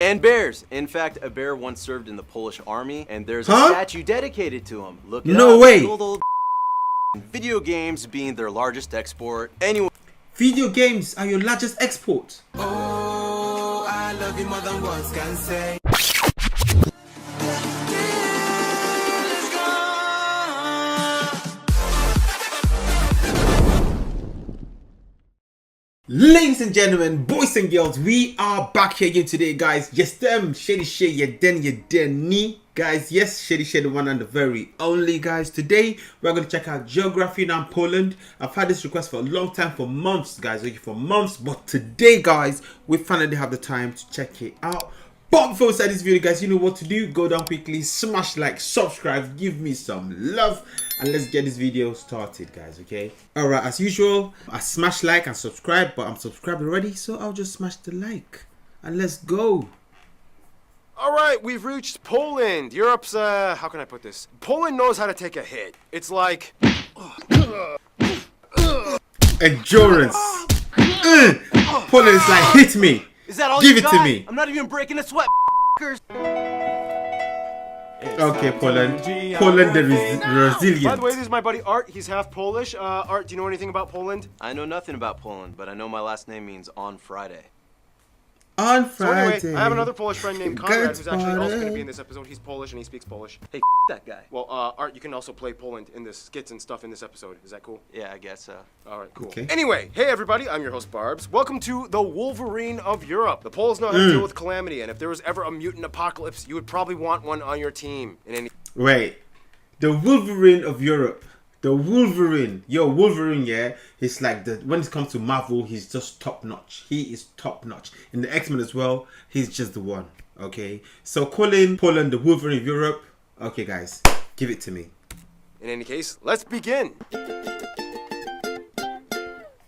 And bears. In fact, a bear once served in the Polish army, and there's a statue dedicated to him. Look it up. No way. Old video games being their largest export. Anyway. Video games are your largest export. Oh, I love you more than words can say. Ladies and gentlemen, boys and girls, we are back here again today, guys. Yes, them Shae, you den guys. Yes, Shae, the one and the very only, guys. Today we're going to check out geography in Poland. I've had this request for a long time, for months, guys, for months. But today, guys, we finally have the time to check it out. But before we start this video, guys, you know what to do. Go down quickly, smash like, subscribe, give me some love, and let's get this video started, guys. Okay, all right, as usual, I smash like and subscribe, but I'm subscribed already, so I'll just smash the like and let's go. All right, we've reached Poland. Europe's how can I put this? Poland knows how to take a hit. It's like endurance. Poland is like, hit me. Is that all Give you it got? to me. I'm not even breaking a sweat. Okay, Poland. Poland, the resilient. By the way, this is my buddy Art. He's half Polish. Art, do you know anything about Poland? I know nothing about Poland, but I know my last name means on Friday. On So Friday. anyway, I have another Polish friend named Conrad who's actually also going to be in this episode. He's Polish and he speaks Polish. Hey, that guy. Well, Art, you can also play Poland in the skits and stuff in this episode. Is that cool? Yeah, I guess so. All right, cool. Okay. Anyway, hey everybody, I'm your host Barbs. Welcome to the Wolverine of Europe. The Poles know how to deal with calamity, and if there was ever a mutant apocalypse, you would probably want one on your team. In any Wait, the Wolverine of Europe. The Wolverine. Yo, Wolverine, yeah. He's like, when it comes to Marvel, he's just top notch. He is top notch. In the X-Men as well, he's just the one. Okay. So calling Poland the Wolverine of Europe. Okay, guys, give it to me. In any case, let's begin.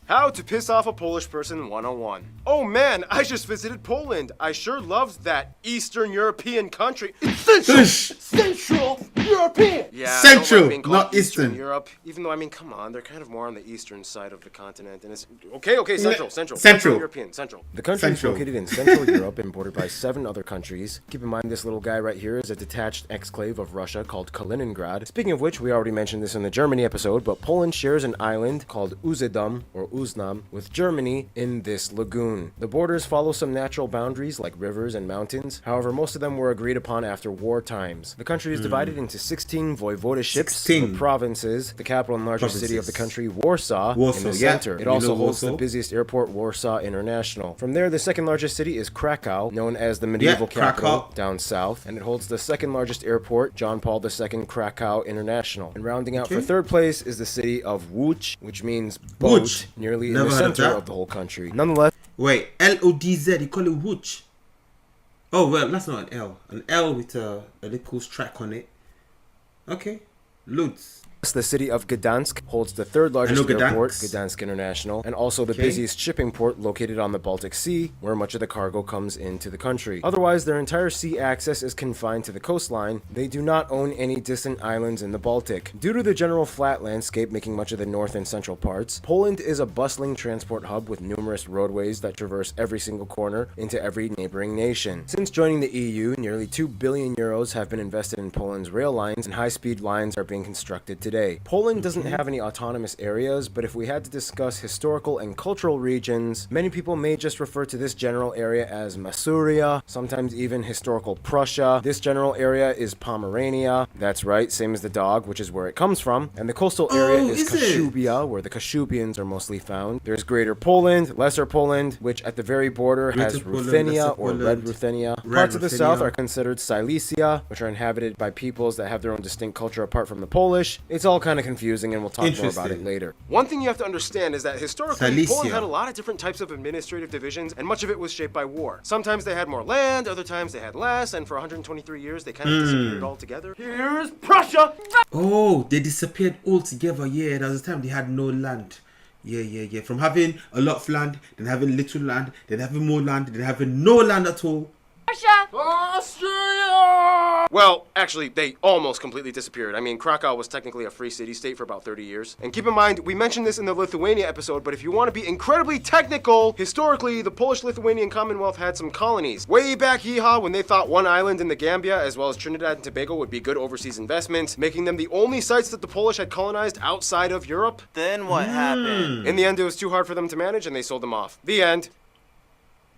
How to piss off a Polish person 101. Oh man, I just visited Poland. I sure loved that Eastern European country. It's Central European. Yeah, Central, I don't like being called not Eastern. Europe. Even though, I mean, come on, they're kind of more on the eastern side of the continent, and it's okay. Central European, Central. The country is located in Central Europe and bordered by 7 other countries. Keep in mind, this little guy right here is a detached exclave of Russia called Kaliningrad. Speaking of which, we already mentioned this in the Germany episode, but Poland shares an island called Usedom or Uznam with Germany in this lagoon. The borders follow some natural boundaries like rivers and mountains. However, most of them were agreed upon after war times. The country is divided into 16 voivodeships, or provinces. The capital and largest city of the country, Warsaw, in the center. It also holds the busiest airport, Warsaw International. From there, the second largest city is Krakow, known as the medieval capital down south, and it holds the second largest airport, John Paul II Krakow International. And rounding out for third place is the city of Łódź, which means boat, nearly in the center of the whole country. Nonetheless, wait, L-O-D-Z, you call it Łódź. Oh, well, that's not an L. An L with a little strike on it. Okay, Lutz. the city of Gdansk holds the third largest airport, Gdansk International, and also the busiest shipping port located on the Baltic Sea, where much of the cargo comes into the country. Otherwise, their entire sea access is confined to the coastline. They do not own any distant islands in the Baltic. Due to the general flat landscape making much of the north and central parts, Poland is a bustling transport hub with numerous roadways that traverse every single corner into every neighboring nation. Since joining the EU, nearly 2 billion euros have been invested in Poland's rail lines, and high-speed lines are being constructed today. Poland doesn't have any autonomous areas, but if we had to discuss historical and cultural regions, many people may just refer to this general area as Masuria, sometimes even historical Prussia. This general area is Pomerania. That's right, same as the dog, which is where it comes from. And the coastal area is Kashubia, where the Kashubians are mostly found. There's Greater Poland, Lesser Poland, which at the very border has Ruthenia or Red Ruthenia. Parts of the south are considered Silesia, which are inhabited by peoples that have their own distinct culture apart from the Polish. It's all kind of confusing, and we'll talk more about it later. One thing you have to understand is that historically, Poland had a lot of different types of administrative divisions, and much of it was shaped by war. Sometimes they had more land, other times they had less, and for 123 years they kind of disappeared altogether. Here's Prussia! Oh, they disappeared altogether. Yeah, there was a time they had no land. Yeah. From having a lot of land, then having little land, then having more land, then having no land at all. Russia! Austria! Well, actually, they almost completely disappeared. I mean, Krakow was technically a free city-state for about 30 years. And keep in mind, we mentioned this in the Lithuania episode, but if you want to be incredibly technical, historically, the Polish-Lithuanian Commonwealth had some colonies. Way back yeehaw, when they thought one island in the Gambia, as well as Trinidad and Tobago, would be good overseas investments, making them the only sites that the Polish had colonized outside of Europe. Then what happened? In the end, it was too hard for them to manage, and they sold them off. The end.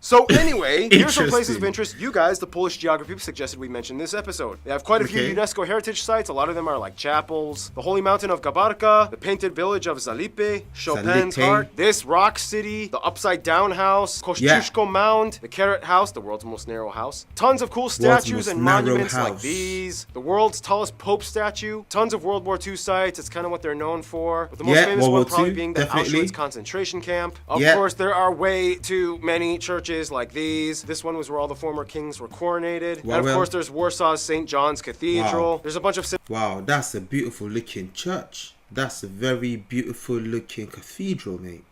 So anyway, here's some places of interest you guys, the Polish geography, suggested we mention this episode. They have quite a few UNESCO heritage sites. A lot of them are like chapels, the Holy Mountain of Gabarka, the painted village of Zalipe, Chopin's Heart, this rock city, the Upside Down House, Kościuszko Mound, the Carrot House, the world's most narrow house. Tons of cool statues and monuments like these. The world's tallest Pope statue. Tons of World War II sites. It's kind of what they're known for. With the most famous one probably being the Auschwitz concentration camp. Of course, there are way too many churches like these. This one was where all the former kings were coronated. And of course there's Warsaw's St. John's Cathedral. There's a bunch of... Wow, that's a beautiful looking church. That's a very beautiful looking cathedral, mate.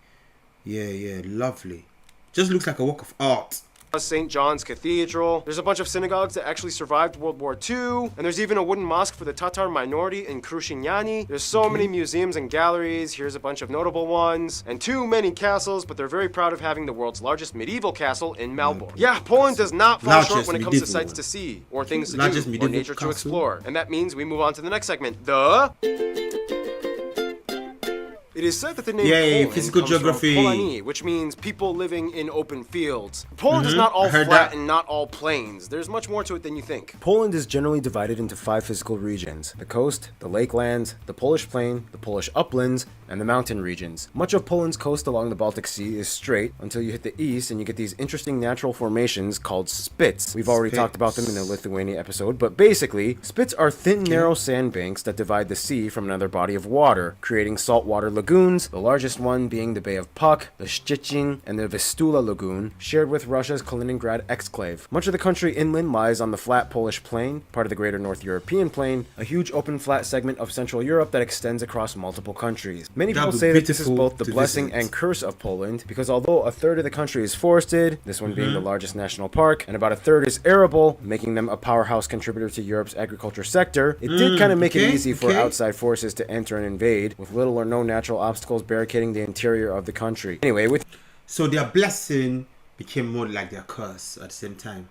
Yeah, lovely. Just looks like a work of art. St. John's Cathedral. There's a bunch of synagogues that actually survived World War II, and there's even a wooden mosque for the Tatar minority in Kruszyniany. There's so many museums and galleries. Here's a bunch of notable ones, and too many castles, but they're very proud of having the world's largest medieval castle in Malbork. Yeah, Poland does not fall short when it comes to sights to see, or things to do, or nature to explore. And that means we move on to the next segment, It is said that the name Poland physical comes geography, from Polani, which means people living in open fields. Poland is not all flat and not all plains. There's much more to it than you think. Poland is generally divided into 5 physical regions: the coast, the lakelands, the Polish plain, the Polish uplands, and the mountain regions. Much of Poland's coast along the Baltic Sea is straight until you hit the east and you get these interesting natural formations called spits. We've already talked about them in the Lithuania episode, but basically, spits are thin, narrow sandbanks that divide the sea from another body of water, creating saltwater lagoons, the largest one being the Bay of Puck, the Szczecin, and the Vistula Lagoon, shared with Russia's Kaliningrad exclave. Much of the country inland lies on the flat Polish plain, part of the greater North European plain, a huge open flat segment of Central Europe that extends across multiple countries. Many people say that this is both the blessing and curse of Poland, because although a third of the country is forested, this one being the largest national park, and about a third is arable, making them a powerhouse contributor to Europe's agriculture sector, it did kind of make it easy for outside forces to enter and invade, with little or no natural obstacles barricading the interior of the country. Anyway, so their blessing became more like their curse at the same time.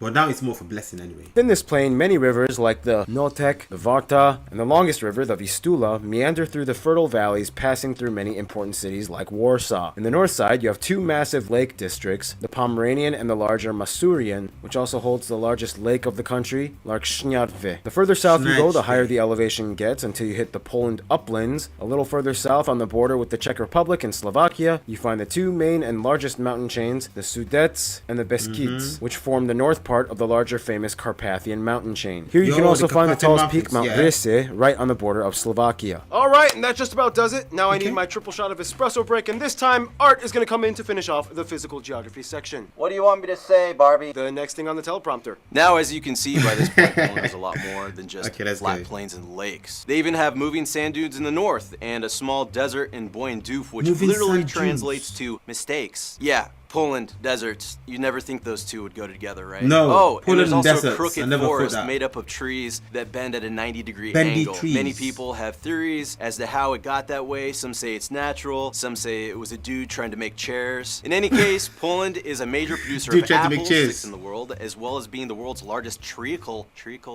But now it's more for blessing anyway. In this plain, many rivers like the Napiontek, the Warta, and the longest river, the Vistula, meander through the fertile valleys, passing through many important cities like Warsaw. In the north side, you have 2 massive lake districts, the Pomeranian and the larger Masurian, which also holds the largest lake of the country, Lake Śniadwy. The further south you go, the higher the elevation gets until you hit the Poland uplands. A little further south on the border with the Czech Republic and Slovakia, you find the 2 main and largest mountain chains, the Sudets and the Beskids, which form the north part of the larger famous Carpathian mountain chain. Here you can also find the tallest peak, Mount Rysy, right on the border of Slovakia. Alright, and that just about does it. Now I need my triple shot of espresso break, and this time Art is going to come in to finish off the physical geography section. What do you want me to say, Barbie? The next thing on the teleprompter. Now, as you can see by this point, Poland is a lot more than just flat plains and lakes. They even have moving sand dunes in the north, and a small desert in Boyenduf, which literally translates to mistakes. Yeah. Poland, deserts. You never think those two would go together, right? No. Oh, Poland and there's also deserts. a crooked forest made up of trees that bend at a 90-degree angle. Trees. Many people have theories as to how it got that way. Some say it's natural. Some say it was a dude trying to make chairs. In any case, Poland is a major producer of apples, 6th in the world, as well as being the world's largest treacle.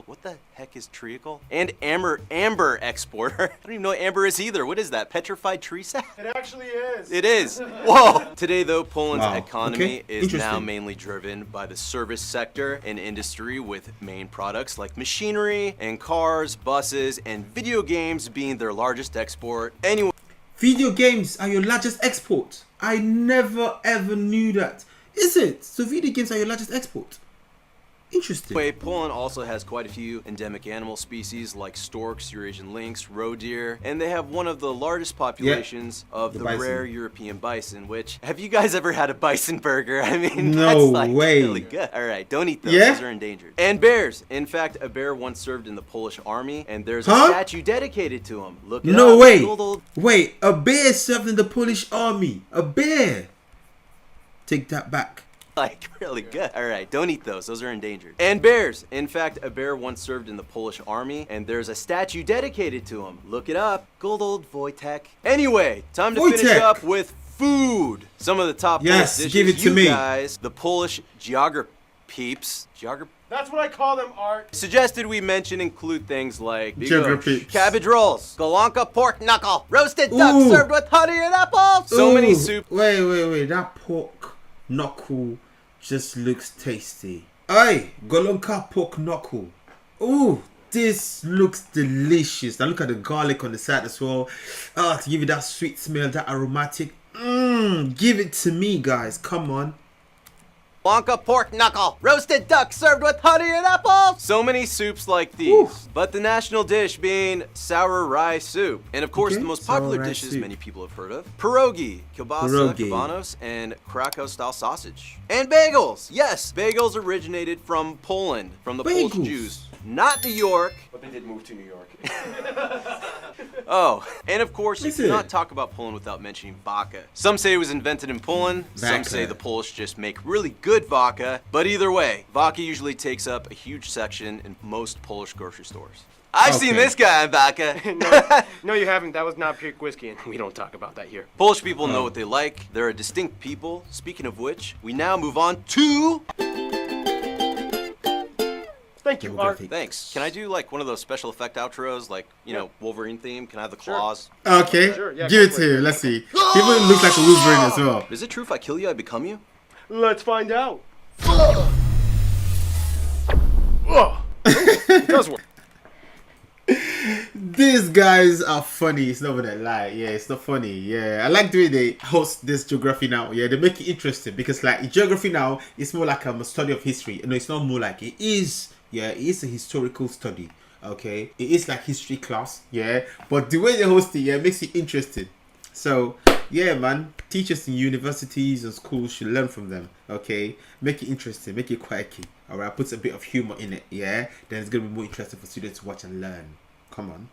What the heck is treacle? And amber exporter. I don't even know what amber is either. What is that? Petrified tree sap? It actually is. It is. Whoa. Today, though, Poland's economy is now mainly driven by the service sector and industry, with main products like machinery and cars, buses, and video games being their largest export. Anyway, video games are your largest export. I never ever knew that. Is it? So video games are your largest export? Interesting. Poland also has quite a few endemic animal species like storks, Eurasian lynx, roe deer, and they have one of the largest populations of the rare European bison, which, have you guys ever had a bison burger? I mean, that's like really good. All right, don't eat those. Those are endangered. And bears. In fact, a bear once served in the Polish army, and there's a statue dedicated to him. Look it up. No way. Wait, a bear served in the Polish army. A bear. Take that back. like really good. All right, don't eat those. Those are endangered. And bears. In fact, a bear once served in the Polish army, and there's a statue dedicated to him. Look it up. Good old Wojtek. Anyway, time to finish up with food. Some of the top Polish dishes. Give it to me, guys. The Polish geography peeps. That's what I call them, Art. Suggested we mention include things like cabbage rolls, galanka pork knuckle, roasted duck served with honey and apples. So many soup. Wait. That pork knuckle just looks tasty. Aye, galanka pork knuckle. Ooh, this looks delicious. Now look at the garlic on the side as well. To give you that sweet smell, that aromatic. Give it to me, guys. Come on. Galanka pork knuckle, roasted duck served with honey and apples. So many soups like these, but the national dish being sour rye soup. And of course, the most popular dishes many people have heard of: pierogi, kielbasa, kabanos, and Krakow-style sausage. And bagels. Yes, bagels originated from Poland, from the Polish Jews. Not New York. But they did move to New York. Oh, and of course, you cannot talk about Poland without mentioning vodka. Some say it was invented in Poland, some say the Polish just make really good vodka, but either way, vodka usually takes up a huge section in most Polish grocery stores. I've seen this guy on vodka. No, you haven't. That was not pure whiskey, and we don't talk about that here. Polish people know what they like. They're a distinct people. Speaking of which, we now move on to... Thank you, Art. Thanks. Can I do like one of those special effect outros, like, you know, Wolverine theme? Can I have the claws? Okay. Sure, give it to him. Let's see. He even looks like a Wolverine as well. Is it true if I kill you, I become you? Let's find out. It does work. These guys are funny. It's not gonna lie. Yeah, it's not funny. Yeah, I like the way they host this geography now. Yeah, they make it interesting because like geography now is more like a study of history. No, it's not more like it is. Yeah, it is a historical study. Okay, it is like history class. Yeah, but the way they host it, yeah, makes it interesting. So yeah, man, teachers in universities and schools should learn from them. Okay, make it interesting, make it quirky. All right, put a bit of humor in it. Yeah, then it's gonna be more interesting for students to watch and learn. Come on.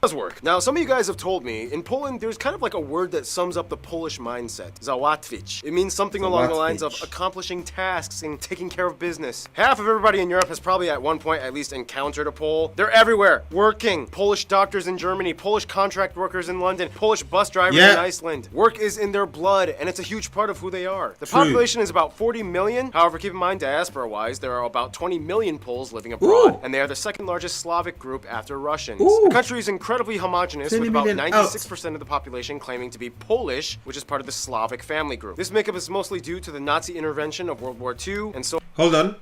Does work. Now, some of you guys have told me, in Poland, there's kind of like a word that sums up the Polish mindset. Załatwić. It means something along the lines of accomplishing tasks and taking care of business. Half of everybody in Europe has probably at one point at least encountered a Pole. They're everywhere, working. Polish doctors in Germany, Polish contract workers in London, Polish bus drivers in Iceland. Work is in their blood, and it's a huge part of who they are. The population is about 40 million. However, keep in mind, diaspora-wise, there are about 20 million Poles living abroad, and they are the second largest Slavic group after Russians. The country is incredibly homogenous, with about 96% of the population claiming to be Polish, which is part of the Slavic family group. This makeup is mostly due to the Nazi intervention of World War II, and so... Hold on.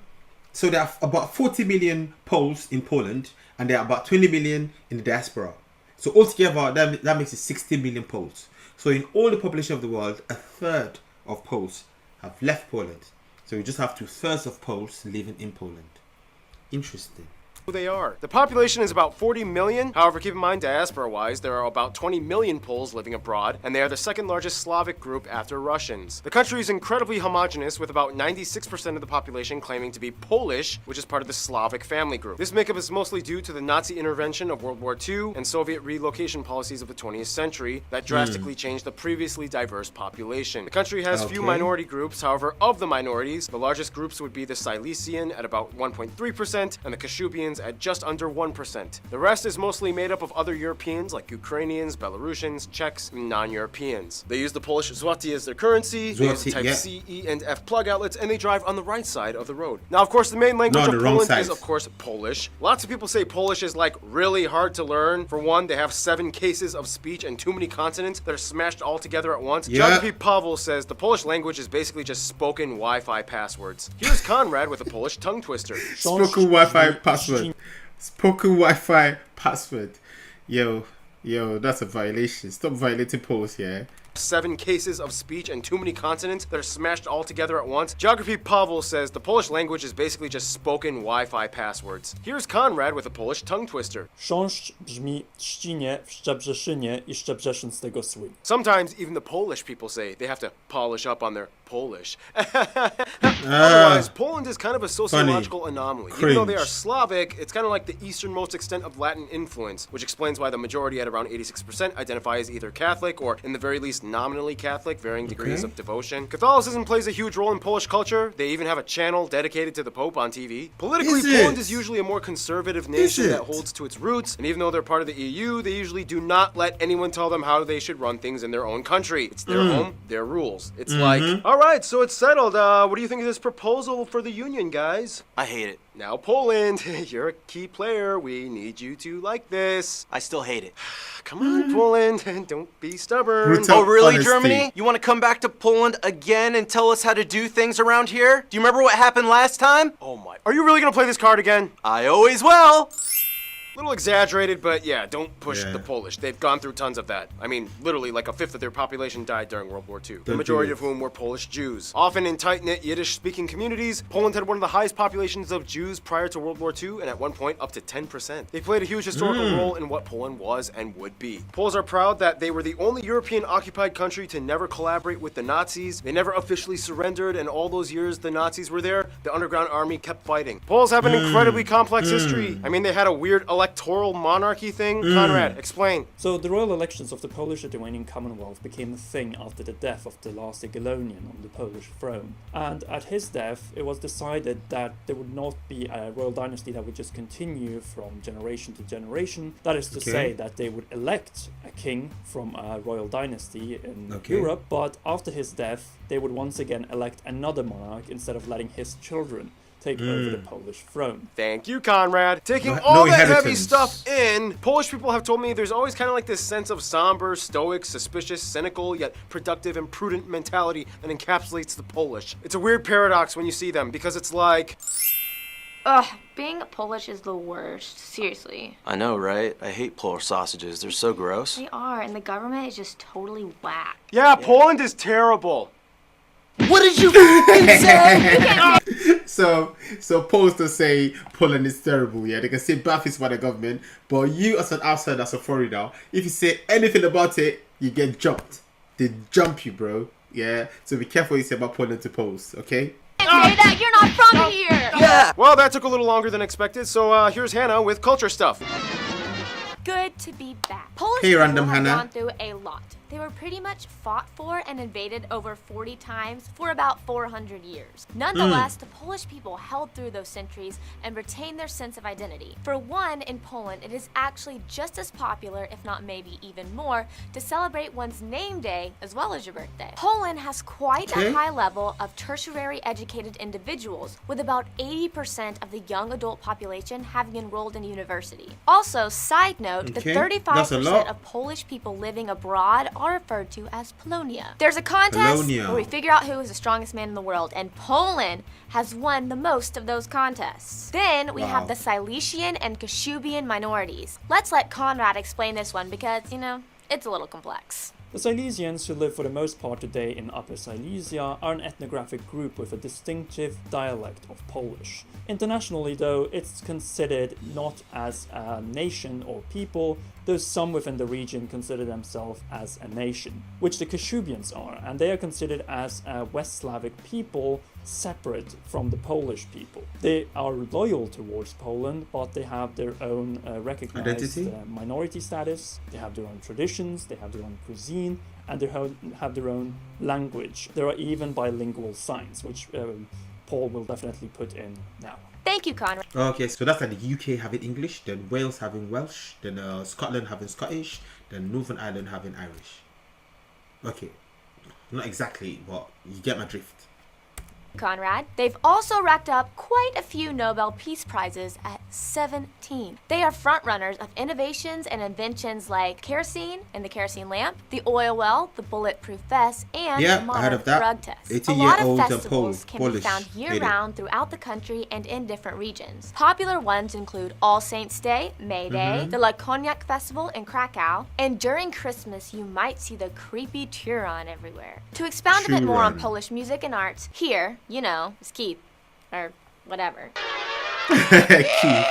So there are about 40 million Poles in Poland, and there are about 20 million in the diaspora. So altogether, that makes it 60 million Poles. So in all the population of the world, a third of Poles have left Poland. So you just have 2/3 of Poles living in Poland. Interesting. Who they are. The population is about 40 million. However, keep in mind, diaspora-wise, there are about 20 million Poles living abroad, and they are the second largest Slavic group after Russians. The country is incredibly homogenous, with about 96% of the population claiming to be Polish, which is part of the Slavic family group. This makeup is mostly due to the Nazi intervention of World War II and Soviet relocation policies of the 20th century that drastically changed the previously diverse population. The country has few minority groups. However, of the minorities, the largest groups would be the Silesian at about 1.3% and the Kashubians at just under 1%. The rest is mostly made up of other Europeans like Ukrainians, Belarusians, Czechs, and non-Europeans. They use the Polish zloty as their currency, they use the type C, E, and F plug outlets, and they drive on the right side of the road. Now, of course, the main language of Poland is, of course, Polish. Lots of people say Polish is, like, really hard to learn. For one, they have 7 cases of speech and too many consonants that are smashed all together at once. Geography Pavel says the Polish language is basically just spoken Wi-Fi passwords. Here's Conrad with a Polish tongue twister. Spoken Wi-Fi password. Spoken Wi-Fi password. Yo, that's a violation. Stop violating Poles, yeah? 7 cases of speech and too many consonants that are smashed all together at once. Geography Pavel says the Polish language is basically just spoken Wi-Fi passwords. Here's Conrad with a Polish tongue twister. Chrząszcz brzmi trzcinie, w szczebrze szynie I szczebrze szyn z tego słyń. Sometimes even the Polish people say they have to polish up on their Polish. Otherwise, Poland is kind of a sociological anomaly. Even though they are Slavic, it's kind of like the easternmost extent of Latin influence, which explains why the majority at around 86% identify as either Catholic or, in the very least, nominally Catholic, varying degrees of devotion. Catholicism plays a huge role in Polish culture. They even have a channel dedicated to the Pope on TV. Politically, Poland is usually a more conservative nation that holds to its roots, and even though they're part of the EU, they usually do not let anyone tell them how they should run things in their own country. It's their home, their rules. It's like, all right, so it's settled. What do you think of this proposal for the union, guys? I hate it. Now, Poland, you're a key player. We need you to like this. I still hate it. Come on, Poland, don't be stubborn. Brutal Oh, really, honesty. Germany? You want to come back to Poland again and tell us how to do things around here? Do you remember what happened last time? Oh my. Are you really gonna play this card again? I always will. Little exaggerated, but yeah, don't push the Polish. They've gone through tons of that. I mean, literally, like a fifth of their population died during World War II. The majority of whom were Polish Jews. Often in tight-knit Yiddish-speaking communities, Poland had one of the highest populations of Jews prior to World War II, and at one point, up to 10%. They played a huge historical role in what Poland was and would be. Poles are proud that they were the only European-occupied country to never collaborate with the Nazis. They never officially surrendered, and all those years the Nazis were there, the underground army kept fighting. Poles have an incredibly complex history. I mean, they had a weird electoral monarchy thing. Conrad, explain. So the royal elections of the Polish-Lithuanian Commonwealth became a thing after the death of the last Jagiellonian on the Polish throne. And at his death, it was decided that there would not be a royal dynasty that would just continue from generation to generation. That is to say that they would elect a king from a royal dynasty in Europe, but after his death, they would once again elect another monarch instead of letting his children take over the Polish throne. Thank you, Conrad. Taking all that heavy stuff in, Polish people have told me there's always kind of like this sense of somber, stoic, suspicious, cynical, yet productive and prudent mentality that encapsulates the Polish. It's a weird paradox when you see them, because it's like... Ugh, being Polish is the worst. Seriously. I know, right? I hate Polish sausages. They're so gross. They are, and the government is just totally whack. Yeah, Poland is terrible. What did you say? So Poles to say Poland is terrible, yeah? They can say bad things about the government, but you as an outsider, as a foreigner, if you say anything about it, you get jumped. They jump you, bro. Yeah? So be careful what you say about Poland to Poles, okay? Say that you're not from here! Yeah! Well, that took a little longer than expected, so here's Hannah with culture stuff. Good to be back. Polish Hey, people random have Hannah. gone through a lot. They were pretty much fought for and invaded over 40 times for about 400 years. Nonetheless, the Polish people held through those centuries and retained their sense of identity. For one, in Poland, it is actually just as popular, if not maybe even more, to celebrate one's name day as well as your birthday. Poland has quite a high level of tertiary educated individuals, with about 80% of the young adult population having enrolled in university. Also, side note, the 35% of Polish people living abroad are referred to as Polonia. There's a contest where we figure out who is the strongest man in the world, and Poland has won the most of those contests. Then we have the Silesian and Kashubian minorities. Let's let Conrad explain this one because, you know, it's a little complex. The Silesians, who live for the most part today in Upper Silesia, are an ethnographic group with a distinctive dialect of Polish. Internationally, though, it's considered not as a nation or people, though some within the region consider themselves as a nation, which the Kashubians are, and they are considered as a West Slavic people separate from the Polish people. They are loyal towards Poland, but they have their own recognized minority status, they have their own traditions, they have their own cuisine, and they have their own language. There are even bilingual signs, which Paul will definitely put in now. Thank you, Conrad. Okay, so that's like the UK having English, then Wales having Welsh, then Scotland having Scottish, then Northern Ireland having Irish. Okay, not exactly, but you get my drift. Conrad. They've also racked up quite a few Nobel Peace Prizes at 17. They are frontrunners of innovations and inventions like kerosene and the kerosene lamp, the oil well, the bulletproof vest, and the modern drug test. A lot of festivals can be found year-round throughout the country and in different regions. Popular ones include All Saints' Day, May Day, the La Cognac Festival in Krakow, and during Christmas you might see the creepy Turon everywhere. To expound a bit more on Polish music and arts, here, you know, is Keith. Or whatever. Keith.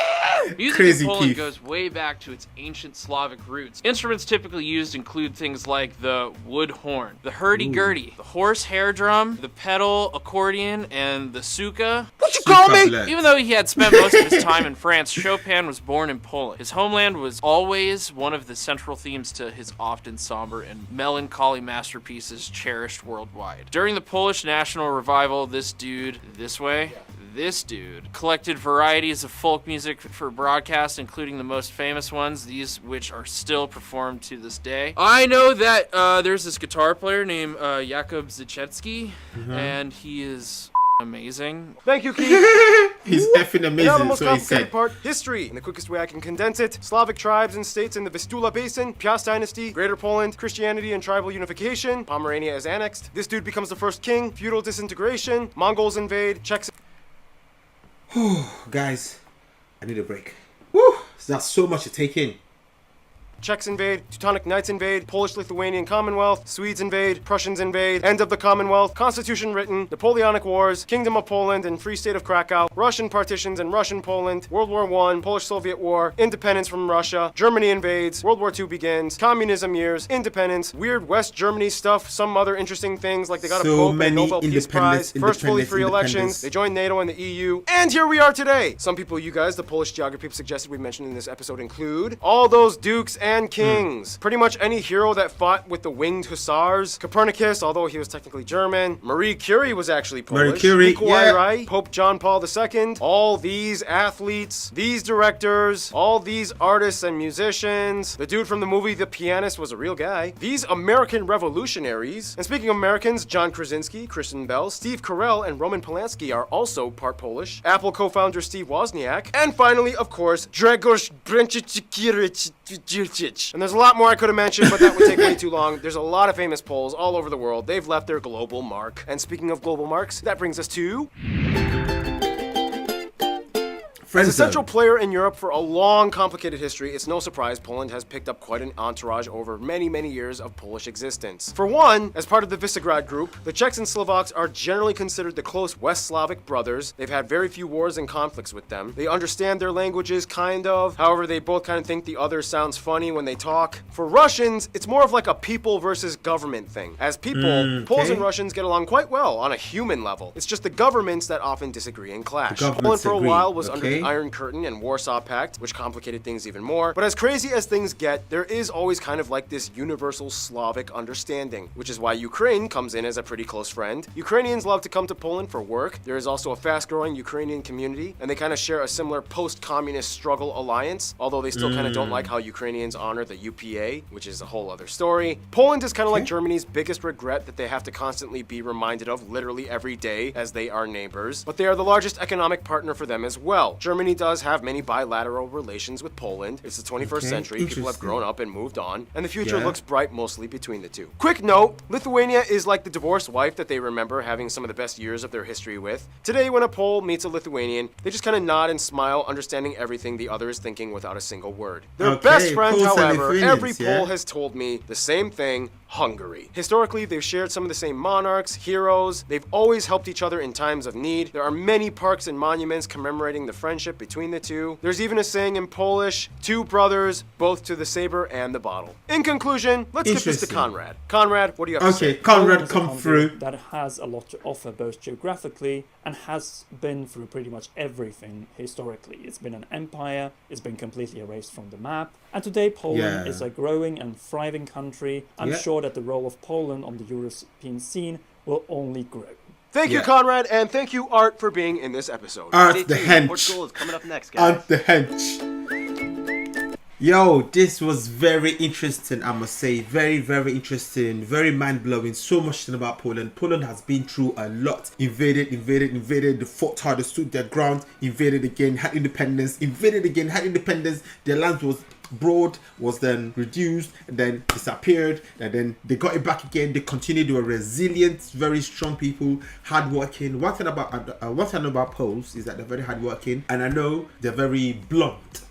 Music Crazy in Poland Keith. goes way back to its ancient Slavic roots. Instruments typically used include things like the wood horn, the hurdy-gurdy, the horse hair drum, the pedal accordion, and the suka. What you call me? Even though he had spent most of his time in France, Chopin was born in Poland. His homeland was always one of the central themes to his often somber and melancholy masterpieces cherished worldwide. During the Polish national revival, this dude collected varieties of folk music for broadcast, including the most famous ones, these which are still performed to this day. I know that there's this guitar player named Jakub Zychecki, and he is amazing. Thank you, Keith. He's effing amazing. Now the most So he complicated said. part, history. In the quickest way I can condense it, Slavic tribes and states in the Vistula Basin, Piast Dynasty, Greater Poland, Christianity and tribal unification, Pomerania is annexed, this dude becomes the first king, feudal disintegration, Mongols invade, Czechs... Guys, I need a break. Woo! That's so much to take in. Czechs invade, Teutonic Knights invade, Polish-Lithuanian Commonwealth, Swedes invade, Prussians invade, end of the Commonwealth, Constitution written, Napoleonic Wars, Kingdom of Poland and Free State of Krakow, Russian partitions and Russian Poland, World War I, Polish-Soviet War, independence from Russia, Germany invades, World War II begins, communism years, independence, weird West Germany stuff, some other interesting things like they got a So Pope and many Nobel Peace Prize, first fully free elections, they joined NATO and the EU, and here we are today! Some people you guys, the Polish geography suggested we mentioned in this episode include all those dukes and kings. Pretty much any hero that fought with the winged hussars. Copernicus, although he was technically German. Marie Curie was actually Polish. Marie Curie, Nikolai yeah. Rai, Pope John Paul II. All these athletes, these directors, all these artists and musicians. The dude from the movie The Pianist was a real guy. These American revolutionaries. And speaking of Americans, John Krasinski, Kristen Bell, Steve Carell, and Roman Polanski are also part Polish. Apple co-founder Steve Wozniak. And finally, of course, Grzegorz Bręczykiewicz. And there's a lot more I could have mentioned, but that would take way too long. There's a lot of famous Poles all over the world. They've left their global mark. And speaking of global marks, that brings us to... As a central player in Europe for a long, complicated history, it's no surprise Poland has picked up quite an entourage over many, many years of Polish existence. For one, as part of the Visegrad Group, the Czechs and Slovaks are generally considered the close West Slavic brothers. They've had very few wars and conflicts with them. They understand their languages, kind of. However, they both kind of think the other sounds funny when they talk. For Russians, it's more of like a people versus government thing. As people, Poles and Russians get along quite well on a human level. It's just the governments that often disagree and clash. Poland for a while was under the Iron Curtain and Warsaw Pact, which complicated things even more. But as crazy as things get, there is always kind of like this universal Slavic understanding, which is why Ukraine comes in as a pretty close friend. Ukrainians love to come to Poland for work. There is also a fast-growing Ukrainian community, and they kind of share a similar post-communist struggle alliance, although they still kind of don't like how Ukrainians honor the UPA, which is a whole other story. Poland is kind of like Germany's biggest regret that they have to constantly be reminded of literally every day as they are neighbors, but they are the largest economic partner for them as well. Germany does have many bilateral relations with Poland. It's the 21st century. People have grown up and moved on, and the future looks bright mostly between the two. Quick note, Lithuania is like the divorced wife that they remember having some of the best years of their history with. Today, when a Pole meets a Lithuanian, they just kind of nod and smile, understanding everything the other is thinking without a single word. Their best friend, however, every Pole has told me the same thing: Hungary. Historically, they've shared some of the same monarchs, heroes. They've always helped each other in times of need. There are many parks and monuments commemorating the friendship between the two. There's even a saying in Polish, two brothers, both to the saber and the bottle. In conclusion, let's get this to Conrad. Conrad, what do you have to say? Okay, Conrad, come through. That has a lot to offer both geographically and has been through pretty much everything historically. It's been an empire, it's been completely erased from the map, and today Poland is a growing and thriving country. I'm sure that the role of Poland on the European scene will only grow. Thank you, Conrad, and thank you, Art, for being in this episode. Art the hench. Portugal is coming up next, guys. Art the hench. Yo, this was very interesting, I must say. Very, very interesting. Very mind-blowing. So much thing about Poland. Poland has been through a lot. Invaded. They fought hard, they stood their ground. Invaded again, had independence. Invaded again, had independence. Their land was broad, was then reduced, and then disappeared, and then they got it back again. They continued. They were resilient, very strong people, hardworking. One thing about Poles is that they're very hardworking, and I know they're very blunt.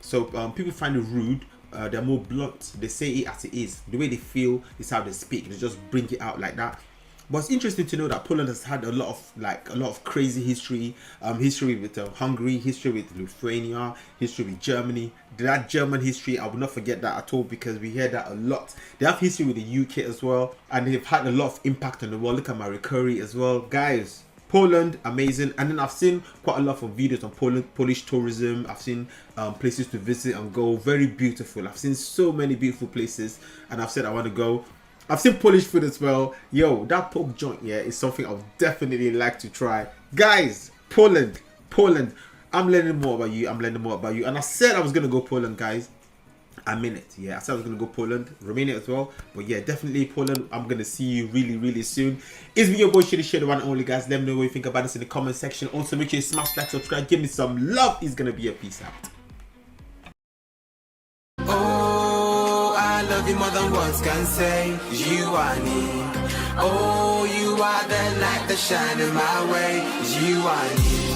So people find it rude. They're more blunt. They say it as it is. The way they feel is how they speak. They just bring it out like that. But it's interesting to know that Poland has had a lot of crazy history, history with Hungary, history with Lithuania, history with Germany. That German history, I will not forget that at all, because we hear that a lot. They have history with the UK as well, and they've had a lot of impact on the world. Look at Marie Curie as well, guys. Poland, amazing. And then I've seen quite a lot of videos on Polish tourism. I've seen places to visit and go, very beautiful. I've seen so many beautiful places, and I've said I want to go. I've seen Polish food as well. Yo, that pork joint, yeah, is something I would definitely like to try. Guys, Poland. I'm learning more about you. And I said I was going to go Poland, guys. I mean it. Yeah, I said I was going to go Poland, Romania as well. But yeah, definitely Poland. I'm going to see you really, really soon. It's me, your boy, Shae, the one and only, guys. Let me know what you think about this in the comment section. Also, make sure you smash like, subscribe, give me some love. It's going to be a peace out. I love you more than words can say. You are me. Oh, you are the light that shine in my way. You are me.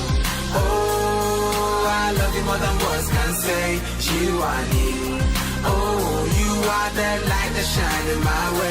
Oh, I love you more than words can say. You are me. Oh, you are the light that shine in my way.